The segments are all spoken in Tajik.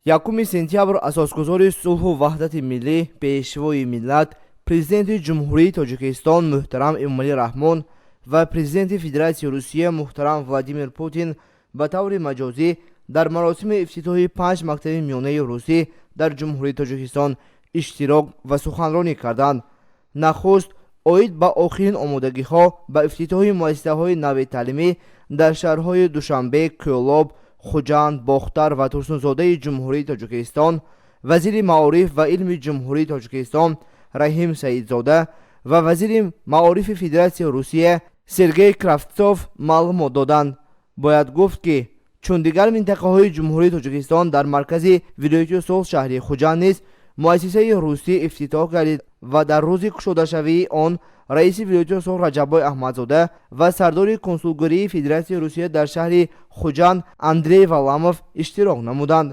1 сентябр асосгузори сулҳу ваҳдати миллӣ пешвои миллат президенти ҷумҳурии Тоҷикистон муҳтарам Эмомалӣ Раҳмон ва президенти Федератсияи Русия муҳтарам Владимир Путин ба таври маҷозӣ дар маросими ифтитоҳи 5 мактаби миёнаи русӣ дар ҷумҳурии Тоҷикистон иштирок ва суханронӣ карданд. Нахуст оид ба охирин омодагиҳо ба ифтитоҳи муассисаҳои нави таълимӣ дар шаҳрҳои Душанбе, Кӯлоб, Хуҷанд, Бохтар ва Турсунзодаи ҷумҳурии Тоҷикистон, вазири маориф ва илми ҷумҳурии Тоҷикистон Раҳим Саидзода ва вазири маорифи Федератсияи Русия Сергей Кравцов маълумот доданд. Бояд гуфт ки чун дигар минтақаҳои ҷумҳурии Тоҷикистон дар маркази вилояти Соғд шаҳри Хуҷанд низ муассисаи русӣ ифтитоҳ гардид ва дар рӯзи кушодашавии он раиси вилояти Соғд Раҷаббой Аҳмадзода ва сардори консулгурии Федератсияи Русия дар шаҳри Хуҷанд Андрей Валамов иштирок намуданд.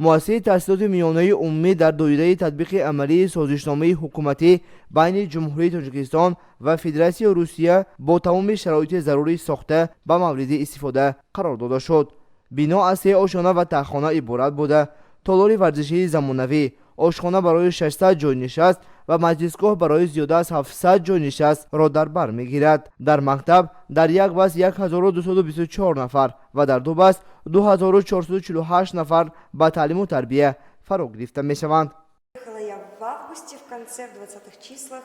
муассисаи таҳсилоти миёнаи умумӣ дар доираи татбиқи амалии созишномаи ҳукуматӣ байни ҷумҳурии Тоҷикистон ва Федератсияи Русия бо тамоми шароити зарурӣ сохта ба мавриди истифода қарор дода шуд. бино аз 3 ошхона ва таххона иборат буда толори варзишии замонавӣ, ошхона барои 600 ҷойнишаст ва маҷлисгоҳ барои зиёда аз 700 ҷойнишастро дар бар мегирад. Дар мактаб дар як бас 1224 нафар ва дар ду бас 2448 нафар ба таълиму тарбия фаро гирифта мешаванд. В августе, в конце, в 20-х числах.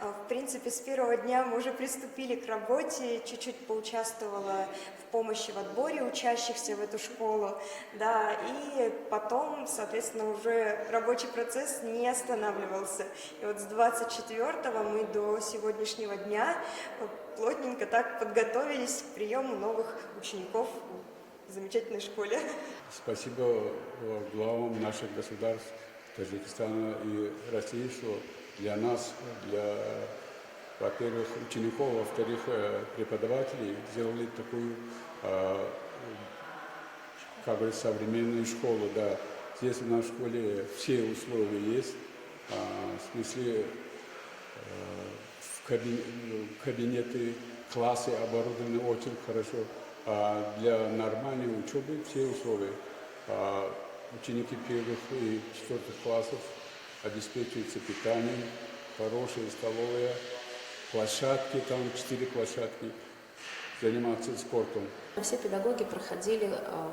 В принципе, с первого дня мы уже приступили к работе, чуть-чуть поучаствовала в помощи в отборе учащихся в эту школу, да, и потом, соответственно, уже рабочий процесс не останавливался. И вот с 24-го мы до сегодняшнего дня плотненько так подготовились к приему новых учеников в замечательной школе. Спасибо главам наших государств Таджикистана и России, что для нас, для, во-первых, учеников, во-вторых, преподавателей сделали такую, как бы, современную школу. Да. Здесь у нас в школе все условия есть, в смысле кабинеты, классы оборудованы очень хорошо. Для нормальной учебы все условия. Ученики первых и 4-х классов обеспечиваются питанием, хорошие столовые, площадки, там 4 площадки, заниматься спортом. Все педагоги проходили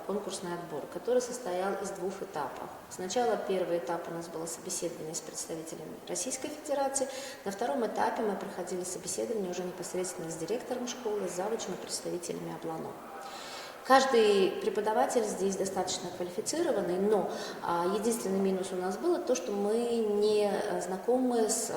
конкурсный отбор, который состоял из 2 этапов. Сначала первый этап у нас было собеседование с представителями Российской Федерации. На втором этапе мы проходили собеседование уже непосредственно с директором школы, с завучем и представителями облано. Каждый преподаватель здесь достаточно квалифицированный, но единственный минус у нас было то, что мы не знакомы с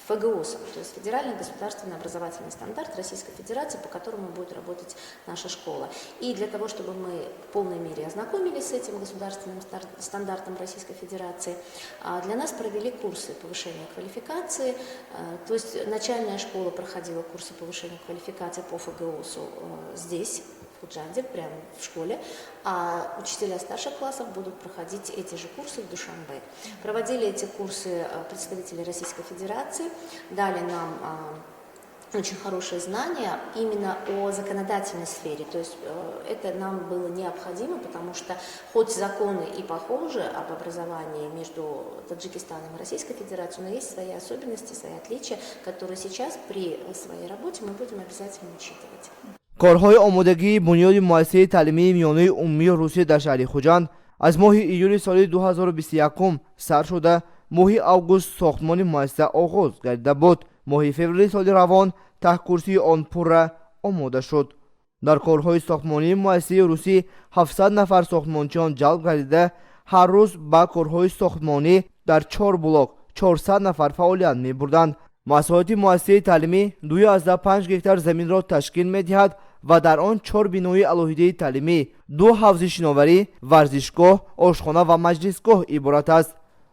ФГОСом, то есть Федеральный государственный образовательный стандарт Российской Федерации, по которому будет работать наша школа. И для того, чтобы мы в полной мере ознакомились с этим государственным стандартом Российской Федерации, для нас провели курсы повышения квалификации, то есть начальная школа проходила курсы повышения квалификации по ФГОСу здесь, в Худжанде, прямо в школе, а учителя старших классов будут проходить эти же курсы в Душанбе. Проводили эти курсы представители Российской Федерации, дали нам очень хорошие знания именно о законодательной сфере, то есть это нам было необходимо, потому что хоть законы и похожи об образовании между Таджикистаном и Российской Федерацией, но есть свои особенности, свои отличия, которые сейчас при своей работе мы будем обязательно учитывать. корҳои омодагии бунёди муассисаи таълимии миёнаи умумии Русия дар шаҳри Хуҷанд аз моҳи июли соли 2021 сар шуда, моҳи август сохтмони муассиса оғоз гардида буд. моҳи феврали соли равон таҳкурсии он пурра омода шуд. дар корҳои сохтмонии муассисаи Русӣ 700 нафар сохтмончиён ҷалб гардида, ҳар рӯз ба корҳои сохтмонӣ дар 4 блок 400 нафар фаъолият мебурданд. масоҳати муассисаи таълимӣ 2.5 гектар заминро ташкил медиҳад ва дар он 4 бинои алоҳидаи таълимӣ, 2 ҳавзи шиноварӣ, варзишгоҳ, ошхона ва маҷлисгоҳ иборат аст.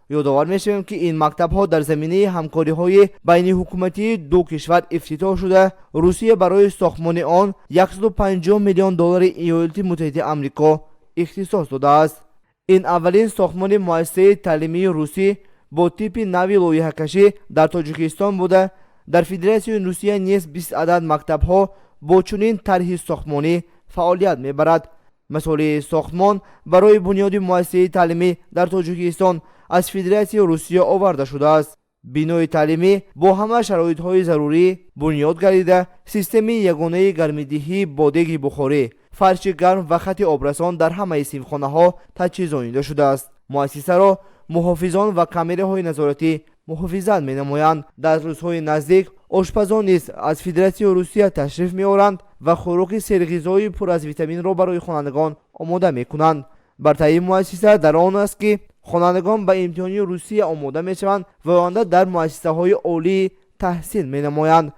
ёдовар мешавем ки ин мактабҳо дар заминаи ҳамкориҳои байниҳукуматии ду кишвар ифтитоҳ шуда, Русия барои сохтмони он $150 миллион Иёлоти Муттаҳидаи Амрико ихтисос додааст. ин аввалин сохтмони муассисаи таълимии русӣ бо типи нави лоиҳакашӣ дар Тоҷикистон буда, дар Федератсияи Русия низ 20 адад мактабҳо бо чунин тарҳи сохтмонӣ фаъолият мебарад. масъолаи сохтмон барои бунёди муассисаи таълимӣ дар тоҷикистон аз федератсияи русия оварда шудааст. бинои таълимӣ бо ҳама шароитҳои зарурӣ бунёд гардида, системаи ягонаи гармидиҳии бо деги бухорӣ, фарши гарм ва хати обрасон дар ҳамаи синфхонаҳо таҷҳизонида шудааст. муассисаро муҳофизон ва камераҳои назоратӣ муҳофизат менамоянд. дар рӯзҳои наздик ошпазон низ аз федератсияи русия ташриф меоранд ва хӯроки серғизои пур аз витаминро барои хонандагон омода мекунанд. бартарии муассиса дар он аст ки хонандагон ба имтиҳони русия омода мешаванд ва оянда дар муассисаҳои олии таҳсил менамоянд.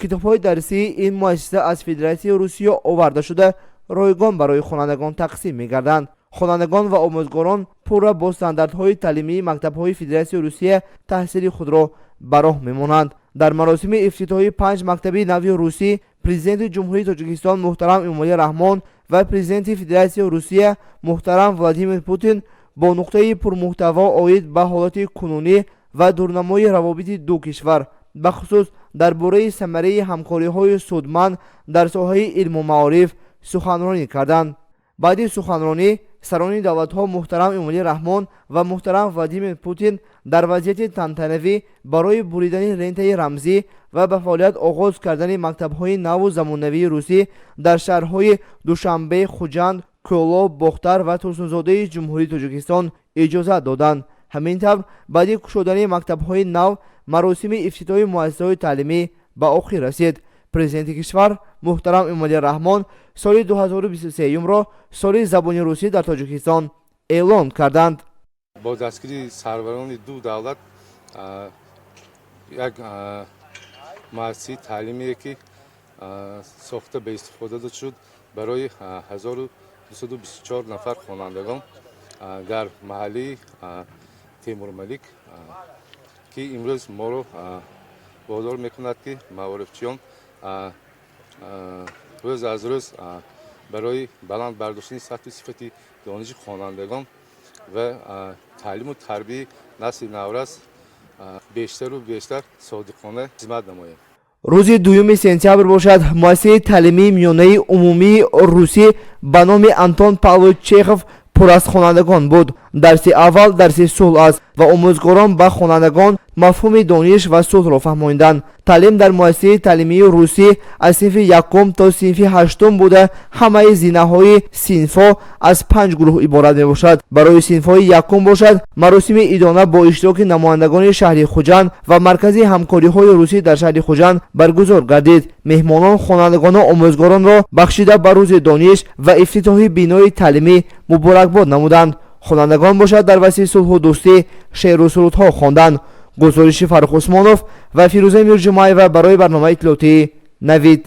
китобҳои дарсии ин муассиса аз федератсияи русия оварда шуда ройгон барои хонандагон тақсим мегарданд. хонандагон ва омӯзгорон пурра бо стандартҳои таълимии мактабҳои федератсияи русия таҳсили худро ба роҳ мемонанд. дар маросими ифтитоҳии 5 мактаби нави русӣ президенти ҷумҳурии тоҷикистон муҳтарам эмомалӣ раҳмон ва президенти федератсияи русия муҳтарам Владимир Путин бо нуқтаи пурмуҳтаво оид ба ҳолати кунунӣ ва дурнамои равобити ду кишвар бахусус дар бораи самараи ҳамкориҳои судманд дар соҳаи илму маориф суханронӣ карданд. баъди суханронӣ сарони давлатҳо муҳтарам эмомалӣ раҳмон ва муҳтарам Владимир Путин дар вазъияти тантанавӣ барои буридани лентаи рамзӣ ва ба фаъолият оғоз кардани мактабҳои наву замонавии русӣ дар шаҳрҳои Душанбе, Хуҷанд, Кӯлоб, Бохтар ва Турсунзодаи ҷумҳурии Тоҷикистон иҷозат доданд. ҳамин тавр баъди кушодани мактабҳои нав маросими ифтитоҳи муассисаҳои таълимӣ ба охир расид. президенти кишвар муҳтарам эмомалӣ раҳмон соли 2023-ро соли забони русӣ дар Тоҷикистон эълон карданд. бо дастгири сарварони ду давлат як муассисаи таълимие ки сохта ба истифода дод шуд барои 1224 нафар хонандагон дар маҳаллии Темурмалик ки имрӯз моро водор мекунад ки маорифчиён рӯз аз рӯз барои баланд бардоштани сатҳи сифати дониши хонандагон ва таълиму тарбияи насли наврас бештару бештар содиқона хизмат намоем. рӯзи 2 сентябр бошад муассисаи таълимии миёнаи умумии русӣ ба номи Антон Павлович Чехов пур аз хонандагон буд. дарси аввал дарси сулҳ аст ва омӯзгорон ба хонандагон мафҳуми дониш ва сулҳро фаҳмонданд. таълим дар муассисаи таълимии русӣ аз синфи 1 то синфи 8 буда ҳамаи зинаҳои синфҳо аз 5 гурӯҳ иборат мебошад. барои синфҳои 1 бошад маросими идона бо иштироки намояндагони шаҳри Хуҷанд ва маркази ҳамкориҳои русӣ дар шаҳри Хуҷанд баргузор гардид. меҳмонон хонандагону омӯзгоронро бахшида ба рӯзи дониш ва ифтитоҳи бинои таълимӣ муборакбод намуданд. хонандагон бошад дар васти сулҳу дӯстӣ шеъру сурудҳо хонданд. гузориши Фаррух Усмонов ва Фирӯза Мирҷумаева барои барномаи иттилоотии Навид.